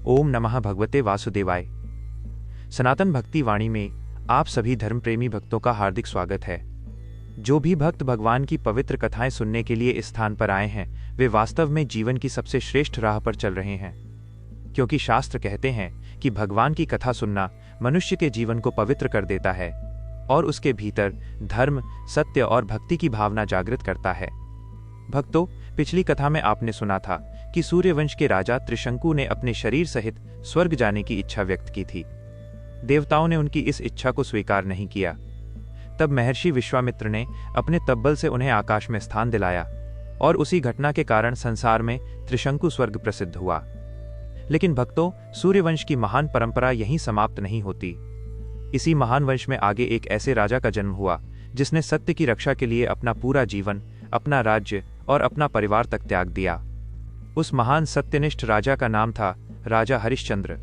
ओम नमः भगवते वासुदेवाय। सनातन भक्ति वाणी में आप सभी धर्म प्रेमी भक्तों का हार्दिक स्वागत है। जो भी भक्त भगवान की पवित्र कथाएं सुनने के लिए इस स्थान पर आए हैं, वे वास्तव में जीवन की सबसे श्रेष्ठ राह पर चल रहे हैं, क्योंकि शास्त्र कहते हैं कि भगवान की कथा सुनना मनुष्य के जीवन को पवित्र कर देता है और उसके भीतर धर्म, सत्य और भक्ति की भावना जागृत करता है। भक्तों, पिछली कथा में आपने सुना था कि सूर्यवंश के राजा त्रिशंकु ने अपने शरीर सहित स्वर्ग जाने की इच्छा व्यक्त की थी। देवताओं ने उनकी इस इच्छा को स्वीकार नहीं किया। तब महर्षि विश्वामित्र ने अपने तब्बल से उन्हें आकाश में स्थान दिलाया और उसी घटना के कारण संसार में त्रिशंकु स्वर्ग प्रसिद्ध हुआ। लेकिन भक्तों, सूर्यवंश की महान परंपरा यहीं समाप्त नहीं होती। इसी महान वंश में आगे एक ऐसे राजा का जन्म हुआ जिसने सत्य की रक्षा के लिए अपना पूरा जीवन, अपना राज्य और अपना परिवार तक त्याग दिया। उस महान सत्यनिष्ठ राजा का नाम था राजा हरिश्चंद्र।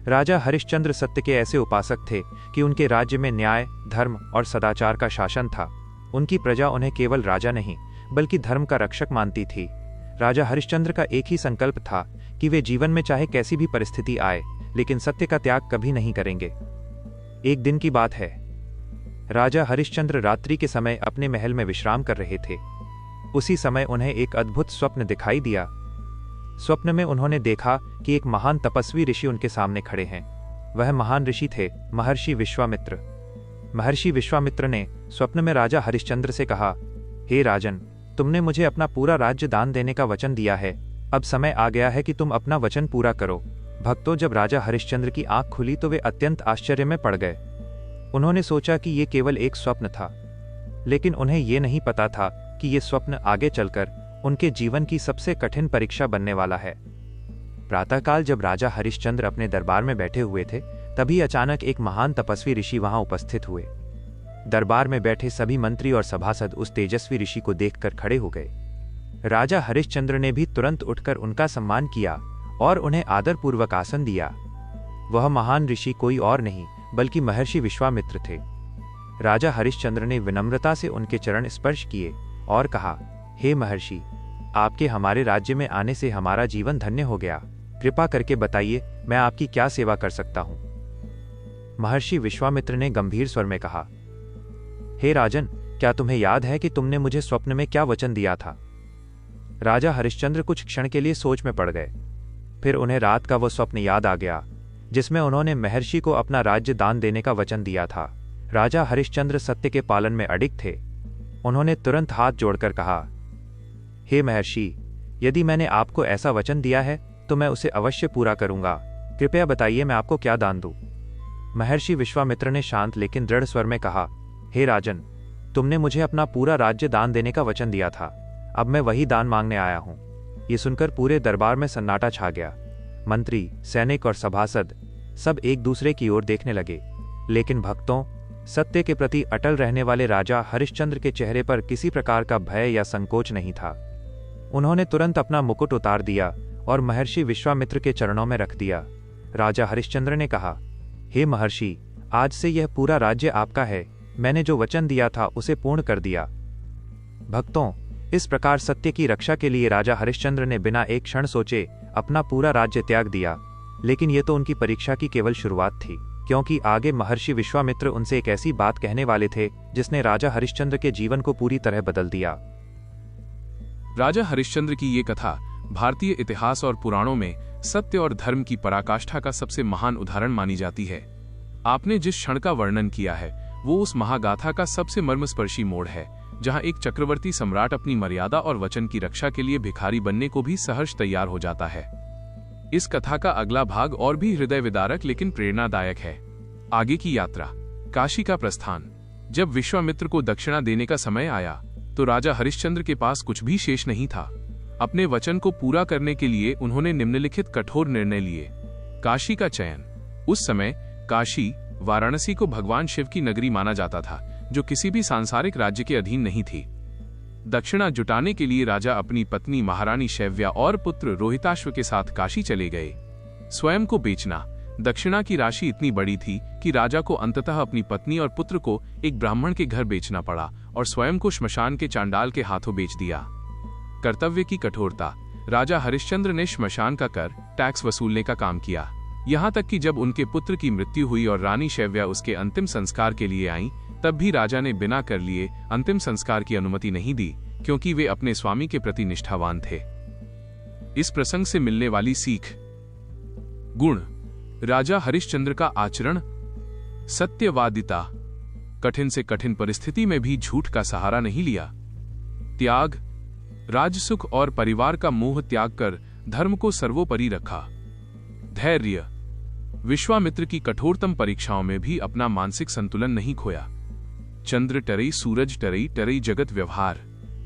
राजा हरिश्चंद्र सत्य के ऐसे उपासक थे कि उनके राज्य में न्याय, धर्म और सदाचार का शासन था। उनकी प्रजा उन्हें केवल राजा नहीं बल्कि धर्म का रक्षक मानती थी। राजा हरिश्चंद्र का एक ही संकल्प था कि वे जीवन में चाहे कैसी भी परिस्थिति आए, लेकिन सत्य का त्याग कभी नहीं करेंगे। एक दिन की बात है, राजा हरिश्चंद्र रात्रि के समय अपने महल में विश्राम कर रहे थे। उसी समय उन्हें एक अद्भुत स्वप्न दिखाई दिया। स्वप्न में उन्होंने देखा कि एक महान तपस्वी ऋषि उनके सामने खड़े हैं। वह महान ऋषि थे महर्षि विश्वामित्र। महर्षि विश्वामित्र ने स्वप्न में राजा हरिश्चंद्र से कहा, हे राजन, तुमने मुझे अपना पूरा राज्य दान देने का वचन दिया है। अब समय आ गया है कि तुम अपना वचन पूरा करो। भक्तों, जब राजा हरिश्चंद्र की आंख खुली तो वे अत्यंत आश्चर्य में पड़ गए। उन्होंने सोचा कि ये केवल एक स्वप्न था, लेकिन उन्हें ये नहीं पता था कि ये स्वप्न आगे चलकर उनके जीवन की सबसे कठिन परीक्षा बनने वाला है। प्रातःकाल जब राजा हरिश्चंद्र अपने दरबार में बैठे हुए थे, तभी अचानक एक महान तपस्वी ऋषि वहां उपस्थित हुए। दरबार में बैठे सभी मंत्री और सभासद उस तेजस्वी ऋषि को देखकर खड़े हो गए। राजा हरिश्चंद्र ने भी तुरंत उठकर उनका सम्मान किया और उन्हें आदरपूर्वक आसन दिया। वह महान ऋषि कोई और नहीं बल्कि महर्षि विश्वामित्र थे। राजा हरिश्चंद्र ने विनम्रता से उनके चरण स्पर्श किए और कहा, हे महर्षि, आपके हमारे राज्य में आने से हमारा जीवन धन्य हो गया। कृपा करके बताइए, मैं आपकी क्या सेवा कर सकता हूं। महर्षि विश्वामित्र ने गंभीर स्वर में कहा, हे राजन, क्या तुम्हें याद है कि तुमने मुझे स्वप्न में क्या वचन दिया था। राजा हरिश्चंद्र कुछ क्षण के लिए सोच में पड़ गए। फिर उन्हें रात का वो स्वप्न याद आ गया जिसमें उन्होंने महर्षि को अपना राज्य दान देने का वचन दिया था। राजा हरिश्चंद्र सत्य के पालन में अडिग थे। उन्होंने तुरंत हाथ जोड़कर कहा, हे महर्षि, यदि मैंने आपको ऐसा वचन दिया है तो मैं उसे अवश्य पूरा करूंगा। कृपया बताइए, मैं आपको क्या दान दूं। महर्षि विश्वामित्र ने शांत लेकिन दृढ़ स्वर में कहा, हे राजन, तुमने मुझे अपना पूरा राज्य दान देने का वचन दिया था। अब मैं वही दान मांगने आया हूं। ये सुनकर पूरे दरबार में सन्नाटा छा गया। मंत्री, सैनिक और सभासद सब एक दूसरे की ओर देखने लगे। लेकिन भक्तों, सत्य के प्रति अटल रहने वाले राजा हरिश्चंद्र के चेहरे पर किसी प्रकार का भय या संकोच नहीं था। उन्होंने तुरंत अपना मुकुट उतार दिया और महर्षि विश्वामित्र के चरणों में रख दिया। राजा हरिश्चंद्र ने कहा, हे महर्षि, आज से यह पूरा राज्य आपका है। मैंने जो वचन दिया था उसे पूर्ण कर दिया। भक्तों, इस प्रकार सत्य की रक्षा के लिए राजा हरिश्चंद्र ने बिना एक क्षण सोचे अपना पूरा राज्य त्याग दिया। लेकिन यह तो उनकी परीक्षा की केवल शुरुआत थी, क्योंकि आगे महर्षि विश्वामित्र उनसे एक ऐसी बात कहने वाले थे जिसने राजा हरिश्चंद्र के जीवन को पूरी तरह बदल दिया। राजा हरिश्चंद्र की ये कथा भारतीय इतिहास और पुराणों में सत्य और धर्म की पराकाष्ठा का सबसे महान उदाहरण मानी जाती है। आपने जिस क्षण का वर्णन किया है वो उस महागाथा का सबसे मर्मस्पर्शी मोड़ है, जहां एक चक्रवर्ती सम्राट अपनी मर्यादा और वचन की रक्षा के लिए भिखारी बनने को भी सहर्ष तैयार हो जाता है। इस कथा का अगला भाग और भी हृदय विदारक लेकिन प्रेरणादायक है। आगे की यात्रा, काशी का प्रस्थान। जब विश्वामित्र को दक्षिणा देने का समय आया तो राजा हरिश्चंद्र के पास कुछ भी शेष नहीं था। अपने वचन को पूरा करने के लिए उन्होंने निम्नलिखित कठोर निर्णय लिए। काशी का चयन। उस समय काशी, वाराणसी को भगवान शिव की नगरी माना जाता था, जो किसी भी सांसारिक राज्य के अधीन नहीं थी। दक्षिणा जुटाने के लिए राजा अपनी पत्नी महारानी शैव्या और पुत्र रोहिताश्व के साथ काशी चले गए। स्वयं को बेचना। दक्षिणा की राशि इतनी बड़ी थी कि राजा को अंततः अपनी पत्नी और पुत्र को एक ब्राह्मण के घर बेचना पड़ा और स्वयं को श्मशान के चांडाल के हाथों बेच दिया। कर्तव्य की कठोरता। राजा हरिश्चंद्र ने श्मशान का कर टैक्स वसूलने का काम किया। यहाँ तक कि जब उनके पुत्र की मृत्यु हुई और रानी शैव्या उसके अंतिम संस्कार के लिए आईं, तब भी राजा ने बिना कर लिए अंतिम संस्कार की अनुमति नहीं दी, क्योंकि वे अपने स्वामी के प्रति निष्ठावान थे। इस प्रसंग से मिलने वाली सीख। गुण। राजा हरिश्चंद्र का आचरण सत्यवादिता, कठिन से कठिन परिस्थिति में भी झूठ का सहारा नहीं लिया। त्याग, राजसुख और परिवार का मोह त्याग कर धर्म को सर्वोपरि रखा। धैर्य, विश्वामित्र की कठोरतम परीक्षाओं में भी अपना मानसिक संतुलन नहीं खोया। चंद्र टरई सूरज टरई टरई जगत व्यवहार,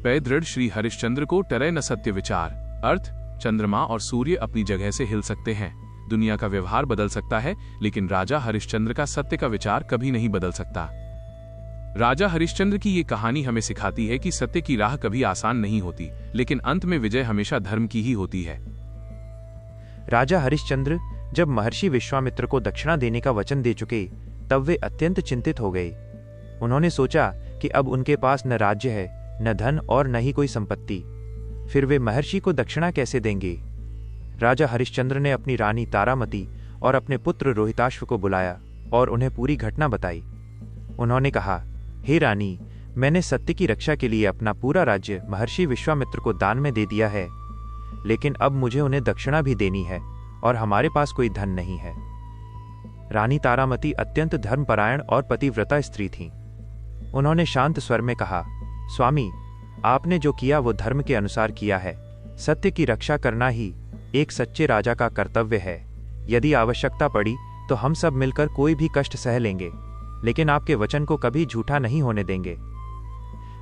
पै दृढ़ श्री हरिश्चंद्र को टरै न सत्य विचार। अर्थ, चंद्रमा और सूर्य अपनी जगह से हिल सकते हैं, दुनिया का व्यवहार बदल सकता है, लेकिन राजा हरिश्चंद्र का सत्य का विचार कभी नहीं बदल सकता। राजा हरिश्चंद्र की ये कहानी हमें सिखाती है कि सत्य की राह कभी आसान नहीं होती, लेकिन अंत में विजय हमेशा धर्म की ही होती है। राजा हरिश्चंद्र जब महर्षि विश्वामित्र को दक्षिणा देने का वचन दे चुके, तब वे अत्यंत चिंतित हो गए। उन्होंने सोचा कि अब उनके पास न राज्य है, न धन और न ही कोई संपत्ति, फिर वे महर्षि को दक्षिणा कैसे देंगे। राजा हरिश्चंद्र ने अपनी रानी तारामती और अपने पुत्र रोहिताश्व को बुलाया और उन्हें पूरी घटना बताई। उन्होंने कहा, हे रानी, मैंने सत्य की रक्षा के लिए अपना पूरा राज्य महर्षि विश्वामित्र को दान में दे दिया है, लेकिन अब मुझे उन्हें दक्षिणा भी देनी है और हमारे पास कोई धन नहीं है। रानी तारामती अत्यंत धर्मपरायण और पतिव्रता स्त्री थीं। उन्होंने शांत स्वर में कहा, स्वामी, आपने जो किया वो धर्म के अनुसार किया है। सत्य की रक्षा करना ही एक सच्चे राजा का कर्तव्य है। यदि आवश्यकता पड़ी तो हम सब मिलकर कोई भी कष्ट सह लेंगे, लेकिन आपके वचन को कभी झूठा नहीं होने देंगे।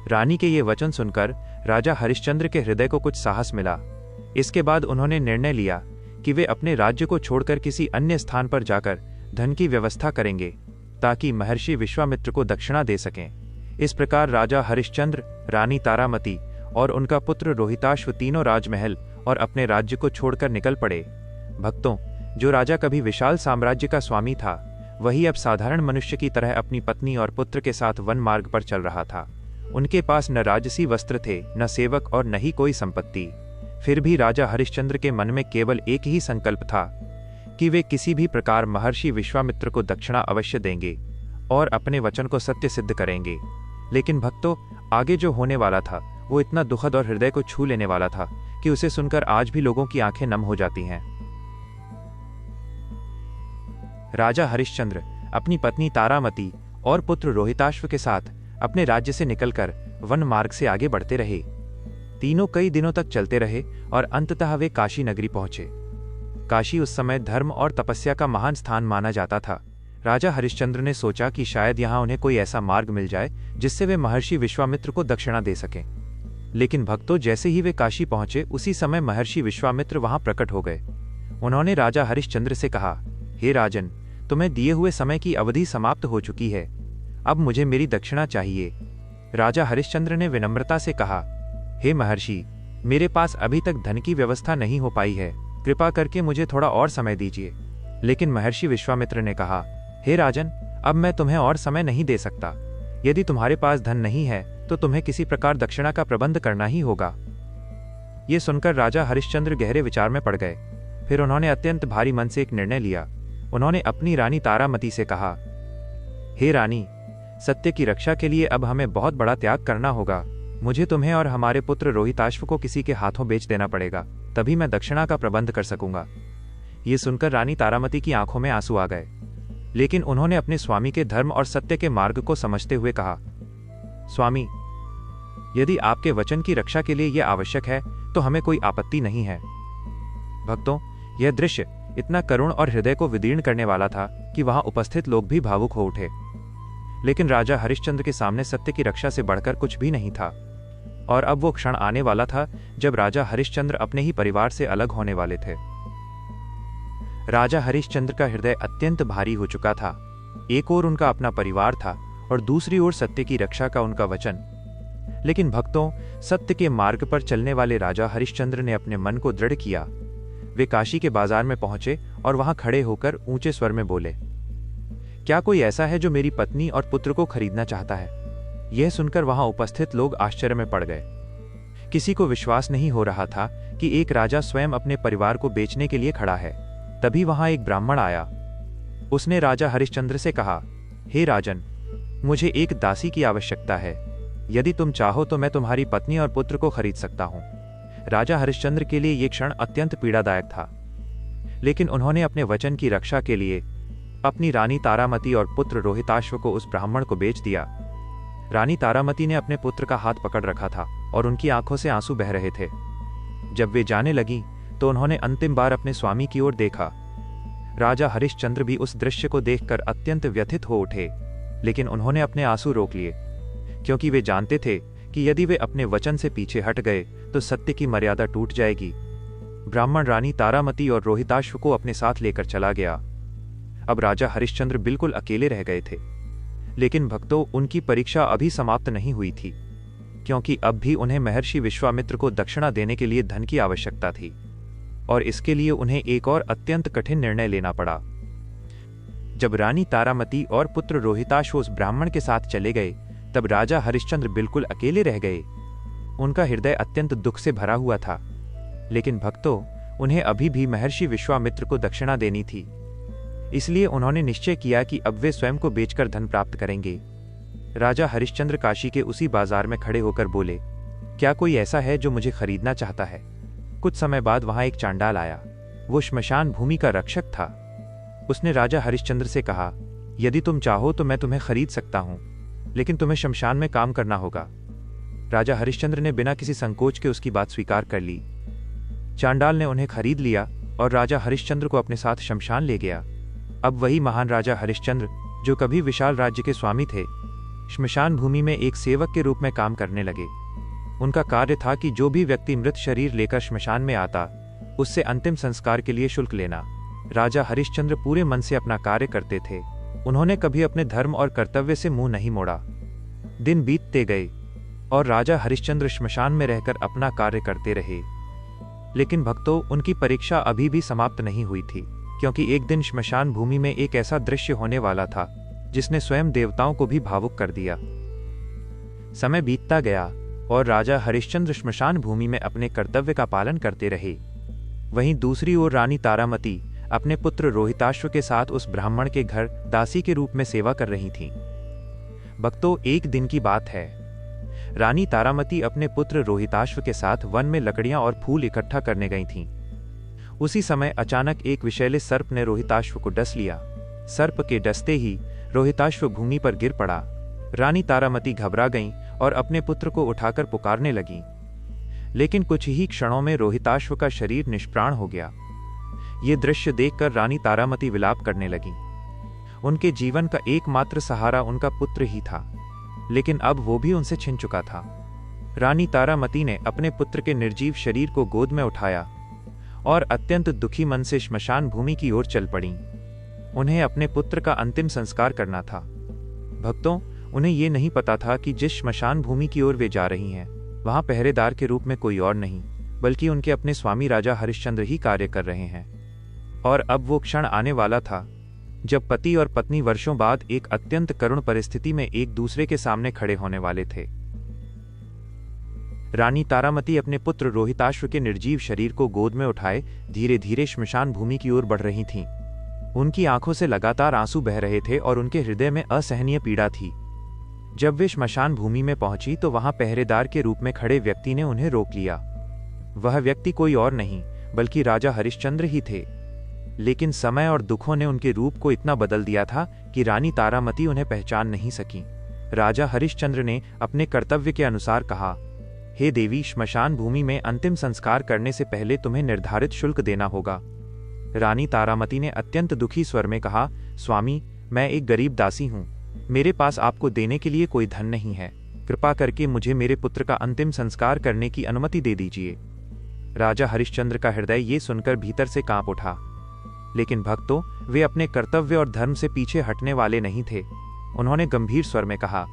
रानी के ये वचन सुनकर राजा हरिश्चंद्र के हृदय को कुछ साहस मिला। इसके बाद उन्होंने निर्णय लिया कि वे अपने राज्य को छोड़कर किसी अन्य स्थान पर जाकर धन की व्यवस्था करेंगे, ताकि महर्षि विश्वामित्र को दक्षिणा दे सकें। इस प्रकार राजा हरिश्चंद्र, रानी तारामती और उनका पुत्र रोहिताश्व तीनों राजमहल और अपने राज्य को छोड़कर निकल पड़े। भक्तों, जो राजा कभी विशाल साम्राज्य का स्वामी था, वही अब साधारण मनुष्य की तरह अपनी पत्नी और पुत्र के साथ वन मार्ग पर चल रहा था। उनके पास न राजसी वस्त्र थे, न सेवक और न ही कोई संपत्ति। फिर भी राजा हरिश्चंद्र के मन में केवल एक ही संकल्प था कि वे किसी भी प्रकार महर्षि विश्वामित्र को दक्षिणा अवश्य देंगे और अपने वचन को सत्य सिद्ध करेंगे। लेकिन भक्तों, आगे जो होने वाला था वो इतना दुखद और हृदय को छू लेने वाला था कि उसे सुनकर आज भी लोगों की आंखें नम हो जाती हैं। राजा हरिश्चंद्र अपनी पत्नी तारामती और पुत्र रोहिताश्व के साथ अपने राज्य से निकलकर वन मार्ग से आगे बढ़ते रहे। तीनों कई दिनों तक चलते रहे और अंततः वे काशी नगरी पहुंचे। काशी उस समय धर्म और तपस्या का महान स्थान माना जाता था। राजा हरिश्चंद्र ने सोचा कि शायद यहाँ उन्हें कोई ऐसा मार्ग मिल जाए जिससे वे महर्षि विश्वामित्र को दक्षिणा दे सकें। लेकिन भक्तों, जैसे ही वे काशी पहुंचे, उसी समय महर्षि विश्वामित्र वहां प्रकट हो गए। उन्होंने राजा हरिश्चंद्र से कहा, हे राजन, तुम्हें दिए हुए समय की अवधि समाप्त हो चुकी है, अब मुझे मेरी दक्षिणा चाहिए। राजा हरिश्चंद्र ने विनम्रता से कहा, हे महर्षि, मेरे पास अभी तक धन की व्यवस्था नहीं हो पाई है, कृपा करके मुझे थोड़ा और समय दीजिए। लेकिन महर्षि विश्वामित्र ने कहा, हे राजन, अब मैं तुम्हें और समय नहीं दे सकता। यदि तुम्हारे पास धन नहीं है तो तुम्हें किसी प्रकार दक्षिणा का प्रबंध करना ही होगा। ये सुनकर राजा हरिश्चंद्र गहरे विचार में पड़ गए। फिर उन्होंने अत्यंत भारी मन से एक निर्णय लिया। उन्होंने अपनी रानी तारामती से कहा, हे रानी, सत्य की रक्षा के लिए अब हमें बहुत बड़ा त्याग करना होगा। मुझे तुम्हें और हमारे पुत्र रोहिताश्व को किसी के हाथों बेच देना पड़ेगा, तभी मैं दक्षिणा का प्रबंध कर सकूंगा। ये सुनकर रानी तारामती की आंखों में आंसू आ गए, लेकिन उन्होंने अपने स्वामी के धर्म और सत्य के मार्ग को समझते हुए कहा, स्वामी, यदि आपके वचन की रक्षा के लिए यह आवश्यक है तो हमें कोई आपत्ति नहीं है। भक्तों, यह दृश्य इतना करुण और हृदय को विदीर्ण करने वाला था कि वहां उपस्थित लोग भी भावुक हो उठे। लेकिन राजा हरिश्चंद्र के सामने सत्य की रक्षा से बढ़कर कुछ भी नहीं था, और अब वो क्षण आने वाला था जब राजा हरिश्चंद्र अपने ही परिवार से अलग होने वाले थे। राजा हरिश्चंद्र का हृदय अत्यंत भारी हो चुका था। एक ओर उनका अपना परिवार था और दूसरी ओर सत्य की रक्षा का उनका वचन। लेकिन भक्तों, सत्य के मार्ग पर चलने वाले राजा हरिश्चंद्र ने अपने मन को दृढ़ किया। वे काशी के बाजार में पहुंचे और वहां खड़े होकर ऊंचे स्वर में बोले, क्या कोई ऐसा है जो मेरी पत्नी और पुत्र को खरीदना चाहता है? यह सुनकर वहां उपस्थित लोग आश्चर्य में पड़ गए। किसी को विश्वास नहीं हो रहा था कि एक राजा स्वयं अपने परिवार को बेचने के लिए खड़ा है। तभी वहां एक ब्राह्मण आया। उसने राजा हरिश्चंद्र से कहा, हे राजन, मुझे एक दासी की आवश्यकता है। यदि तुम चाहो तो मैं तुम्हारी पत्नी और पुत्र को खरीद सकता हूं। राजा हरिश्चंद्र के लिए यह क्षण अत्यंत पीड़ादायक था, लेकिन उन्होंने अपने वचन की रक्षा के लिए अपनी रानी तारामती और पुत्र रोहिताश्व को उस ब्राह्मण को बेच दिया। रानी तारामती ने अपने पुत्र का हाथ पकड़ रखा था और उनकी आंखों से आंसू बह रहे थे। जब वे जाने लगी तो उन्होंने अंतिम बार अपने स्वामी की ओर देखा। राजा हरिश्चंद्र भी उस दृश्य को देखकर अत्यंत व्यथित हो उठे, लेकिन उन्होंने अपने आंसू रोक लिए, क्योंकि वे जानते थे कि यदि वे अपने वचन से पीछे हट गए तो सत्य की मर्यादा टूट जाएगी। ब्राह्मण रानी तारामती और रोहिताश्व को अपने साथ लेकर चला गया। अब राजा हरिश्चंद्र बिल्कुल अकेले रह गए थे। लेकिन भक्तों, उनकी परीक्षा अभी समाप्त नहीं हुई थी, क्योंकि अब भी उन्हें महर्षि विश्वामित्र को दक्षिणा देने के लिए धन की आवश्यकता थी, और इसके लिए उन्हें एक और अत्यंत कठिन निर्णय लेना पड़ा। जब रानी तारामती और पुत्र रोहिताश्व उस ब्राह्मण के साथ चले गए, तब राजा हरिश्चंद्र बिल्कुल अकेले रह गए। उनका हृदय अत्यंत दुख से भरा हुआ था, लेकिन भक्तों, उन्हें अभी भी महर्षि विश्वामित्र को दक्षिणा देनी थी। इसलिए उन्होंने निश्चय किया कि अब वे स्वयं को बेचकर धन प्राप्त करेंगे। राजा हरिश्चंद्र काशी के उसी बाजार में खड़े होकर बोले, क्या कोई ऐसा है जो मुझे खरीदना चाहता है? कुछ समय बाद वहां एक चांडाल आया। वो श्मशान भूमि का रक्षक था। उसने राजा हरिश्चंद्र से कहा, यदि तुम चाहो तो मैं तुम्हें खरीद सकता हूं, लेकिन तुम्हें शमशान में काम करना होगा। राजा हरिश्चंद्र ने बिना किसी संकोच के उसकी बात स्वीकार कर ली। चांडाल ने उन्हें खरीद लिया और राजा हरिश्चंद्र को अपने साथ शमशान ले गया। अब वही महान राजा हरिश्चंद्र, जो कभी विशाल राज्य के स्वामी थे, श्मशान भूमि में एक सेवक के रूप में काम करने लगे। उनका कार्य था कि जो भी व्यक्ति मृत शरीर लेकर श्मशान में आता, उससे अंतिम संस्कार के लिए शुल्क लेना। राजा हरिश्चंद्र पूरे मन से अपना कार्य करते थे। उन्होंने कभी अपने धर्म और कर्तव्य से मुंह नहीं मोड़ा। दिन बीतते गए और राजा हरिश्चंद्र श्मशान में रहकर अपना कार्य करते रहे। लेकिन भक्तों, उनकी परीक्षा अभी भी समाप्त नहीं हुई थी, क्योंकि एक दिन श्मशान भूमि में एक ऐसा दृश्य होने वाला था जिसने स्वयं देवताओं को भी भावुक कर दिया। समय बीतता गया और राजा हरिश्चंद्र श्मशान भूमि में अपने कर्तव्य का पालन करते रहे। वहीं दूसरी ओर रानी तारामती अपने पुत्र रोहिताश्व के साथ उस ब्राह्मण के घर दासी के रूप में सेवा कर रही थीं। भक्तों, एक दिन की बात है। रानी तारामती अपने पुत्र रोहिताश्व के साथ वन में लकड़ियां और फूल इकट्ठा करने गई थीं। उसी समय अचानक एक विषैले सर्प ने रोहिताश्व को डस लिया। सर्प के डसते ही रोहिताश्व भूमि पर गिर पड़ा। रानी तारामती घबरा गईं और अपने पुत्र को उठाकर पुकारने लगीं। लेकिन कुछ ही क्षणों में रोहिताश्व का शरीर निष्प्राण हो गया। ये दृश्य देखकर रानी तारामती विलाप करने लगीं। उनके जीवन का एकमात्र सहारा उनका पुत्र ही था, लेकिन अब वो भी उनसे छिन चुका था। रानी तारामती ने अपने पुत्र के निर्जीव शरीर को गोद में उठाया और अत्यंत दुखी मन से श्मशान भूमि की ओर चल पड़ी। उन्हें अपने पुत्र का अंतिम संस्कार करना था। भक्तों, उन्हें ये नहीं पता था कि जिस श्मशान भूमि की ओर वे जा रही हैं, वहां पहरेदार के रूप में कोई और नहीं, बल्कि उनके अपने स्वामी राजा हरिश्चंद्र ही कार्य कर रहे हैं। और अब वो क्षण आने वाला था जब पति और पत्नी वर्षों बाद एक अत्यंत करुण परिस्थिति में एक दूसरे के सामने खड़े होने वाले थे। रानी तारामती अपने पुत्र रोहिताश्व के निर्जीव शरीर को गोद में उठाए धीरे धीरे श्मशान भूमि की ओर बढ़ रही थीं। उनकी आंखों से लगातार आंसू बह रहे थे और उनके हृदय में असहनीय पीड़ा थी। जब वे श्मशान भूमि में पहुंची तो वहां पहरेदार के रूप में खड़े व्यक्ति ने उन्हें रोक लिया। वह व्यक्ति कोई और नहीं बल्कि राजा हरिश्चंद्र ही थे। लेकिन समय और दुखों ने उनके रूप को इतना बदल दिया था कि रानी तारामती उन्हें पहचान नहीं सकी। राजा हरिश्चंद्र ने अपने कर्तव्य के अनुसार कहा, हे देवी, श्मशान भूमि में अंतिम संस्कार करने से पहले तुम्हें निर्धारित शुल्क देना होगा। रानी तारामती ने अत्यंत दुखी स्वर में कहा, स्वामी, मैं एक गरीब दासी हूँ। मेरे पास आपको देने के लिए कोई धन नहीं है। कृपा करके मुझे मेरे पुत्र का अंतिम संस्कार करने की अनुमति दे दीजिए। राजा हरिश्चंद्र का हृदय ये सुनकर भीतर से कांप उठा। लेकिन भक्तों, वे अपने कर्तव्य और धर्म से पीछे हटने वाले नहीं थे। उन्होंने गंभीर स्वर में कहा,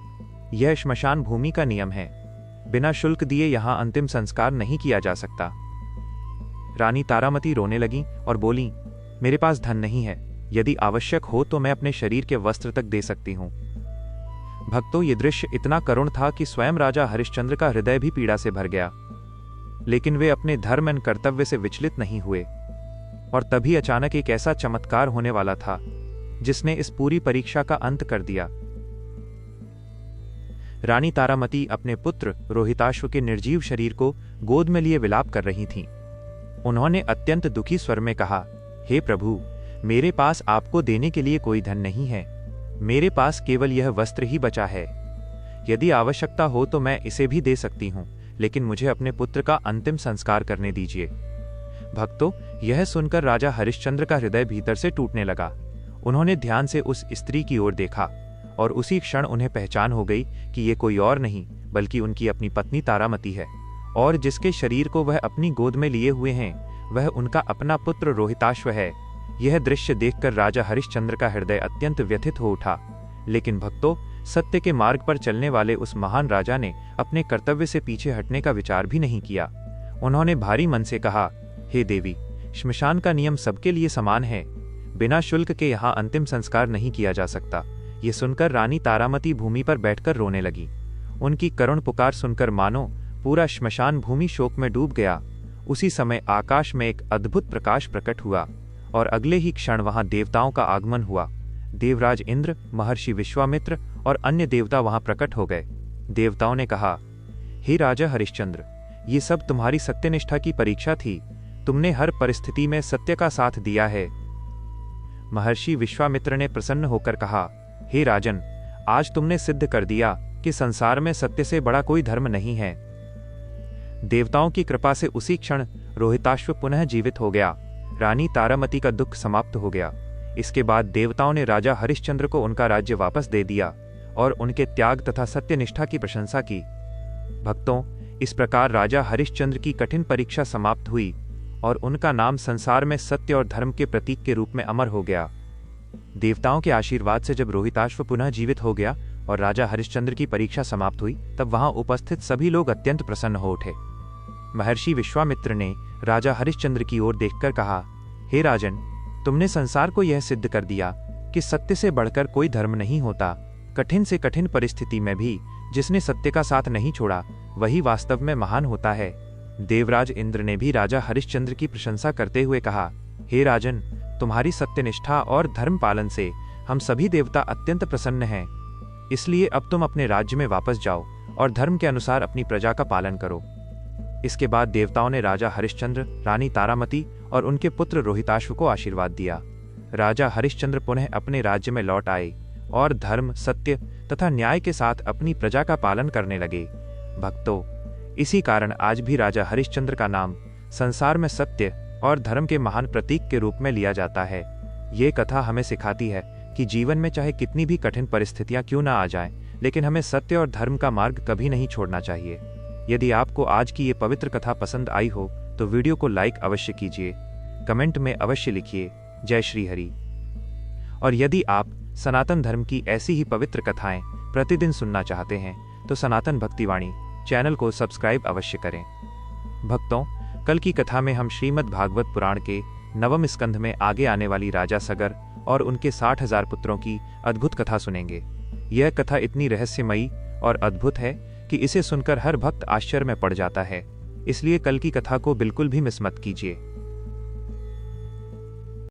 यह श्मशान भूमि का नियम है। बिना शुल्क दिए यहां अंतिम संस्कार नहीं किया जा सकता। रानी तारामती रोने लगी और बोली, मेरे पास धन नहीं है। यदि आवश्यक हो तो मैं अपने शरीर के वस्त्र तक दे सकती हूं। भक्तों, ये दृश्य इतना करुण था कि स्वयं राजा हरिश्चंद्र का हृदय भी पीड़ा से भर गया। लेकिन वे अपने धर्म एवं कर्तव्य से विचलित नहीं हुए। और तभी अचानक एक ऐसा चमत्कार होने वाला था जिसने इस पूरी परीक्षा का अंत कर दिया। रानी तारामती अपने पुत्र रोहिताश्व के निर्जीव शरीर को गोद में लिए विलाप कर रही थीं। उन्होंने अत्यंत दुखी स्वर में कहा, हे प्रभु, मेरे पास आपको देने के लिए कोई धन नहीं है। मेरे पास केवल यह वस्त्र ही बचा है। यदि आवश्यकता हो तो मैं इसे भी दे सकती हूं, लेकिन मुझे अपने पुत्र का अंतिम संस्कार करने दीजिए। भक्तों, यह सुनकर राजा हरिश्चंद्र का हृदय भीतर से टूटने लगा। उन्होंने ध्यान से उस स्त्री की ओर देखा और उसी क्षण उन्हें पहचान हो गई कि ये कोई और नहीं बल्कि उनकी अपनी पत्नी तारामती है, और जिसके शरीर को वह अपनी गोद में लिए हुए हैं वह उनका अपना पुत्र रोहिताश्व है। यह दृश्य देखकर राजा हरिश्चंद्र का हृदय अत्यंत व्यथित हो उठा। लेकिन भक्तों, सत्य के मार्ग पर चलने वाले उस महान राजा ने अपने कर्तव्य से पीछे हटने का विचार भी नहीं किया। उन्होंने भारी मन से कहा, हे देवी, श्मशान का नियम सबके लिए समान है। बिना शुल्क के यहाँ अंतिम संस्कार नहीं किया जा सकता। ये सुनकर रानी तारामती भूमि पर बैठकर रोने लगी। उनकी करुण पुकार सुनकर मानो पूरा श्मशान भूमि शोक में डूब गया। उसी समय आकाश में एक अद्भुत प्रकाश प्रकट हुआ और अगले ही क्षण वहां देवताओं का आगमन हुआ। देवराज इंद्र, महर्षि विश्वामित्र और अन्य देवता वहां प्रकट हो गए। देवताओं ने कहा, हे राजा हरिश्चंद्र, ये सब तुम्हारी सत्यनिष्ठा की परीक्षा थी। तुमने हर परिस्थिति में सत्य का साथ दिया है। महर्षि विश्वामित्र ने प्रसन्न होकर कहा, हे राजन, आज तुमने सिद्ध कर दिया कि संसार में सत्य से बड़ा कोई धर्म नहीं है। देवताओं की कृपा से उसी क्षण रोहिताश्व पुनः जीवित हो गया। रानी तारामती का दुख समाप्त हो गया। इसके बाद देवताओं ने राजा हरिश्चंद्र को उनका राज्य वापस दे दिया और उनके त्याग तथा सत्यनिष्ठा की प्रशंसा की। भक्तों, इस प्रकार राजा हरिश्चंद्र की कठिन परीक्षा समाप्त हुई और उनका नाम संसार में सत्य और धर्म के प्रतीक के रूप में अमर हो गया। देवताओं के आशीर्वाद से जब रोहिताश्व पुनः जीवित हो गया और राजा हरिश्चंद्र की परीक्षा समाप्त हुई, तब वहां उपस्थित सभी लोग अत्यंत प्रसन्न हो उठे। महर्षि विश्वामित्र ने राजा हरिश्चंद्र की ओर देखकर कहा, हे राजन, तुमने संसार को यह सिद्ध कर दिया कि सत्य से बढ़कर कोई धर्म नहीं होता। कठिन से कठिन परिस्थिति में भी जिसने सत्य का साथ नहीं छोड़ा वही वास्तव में महान होता है। देवराज इंद्र ने भी राजा हरिश्चंद्र की प्रशंसा करते हुए कहा, हे राजन, तुम्हारी सत्यनिष्ठा और धर्म पालन से हम सभी देवता अत्यंत प्रसन्न हैं। इसलिए अब तुम अपने राज्य में वापस जाओ और धर्म के अनुसार अपनी प्रजा का पालन करो। इसके बाद देवताओं ने राजा हरिश्चंद्र, रानी तारामती और उनके पुत्र रोहिताश्व को आशीर्वाद दिया। राजा हरिश्चंद्र पुनः अपने राज्य में लौट आए और धर्म, सत्य तथा न्याय के साथ अपनी प्रजा का पालन करने लगे। भक्तों, इसी कारण आज भी राजा हरिश्चंद्र का नाम संसार में सत्य और धर्म के महान प्रतीक के रूप में लिया जाता है। ये कथा हमें सिखाती है कि जीवन में चाहे कितनी भी कठिन परिस्थितियां क्यों ना आ जाएं, लेकिन हमें सत्य और धर्म का मार्ग कभी नहीं छोड़ना चाहिए। यदि आपको आज की ये पवित्र कथा पसंद आई हो तो वीडियो को लाइक अवश्य कीजिए, कमेंट में अवश्य लिखिए जय श्री हरि। और यदि आप सनातन धर्म की ऐसी ही पवित्र कथाएं प्रतिदिन सुनना चाहते हैं तो सनातन भक्तिवाणी चैनल को सब्सक्राइब अवश्य करें। भक्तों, कल की कथा में हम श्रीमद् भागवत पुराण के 9वें स्कंध में आगे आने वाली राजा सगर और उनके 60,000 पुत्रों की अद्भुत कथा सुनेंगे। यह कथा इतनी रहस्यमयी और अद्भुत है कि इसे सुनकर हर भक्त आश्चर्य में पड़ जाता है। इसलिए कल की कथा को बिल्कुल भी मिस मत कीजिए।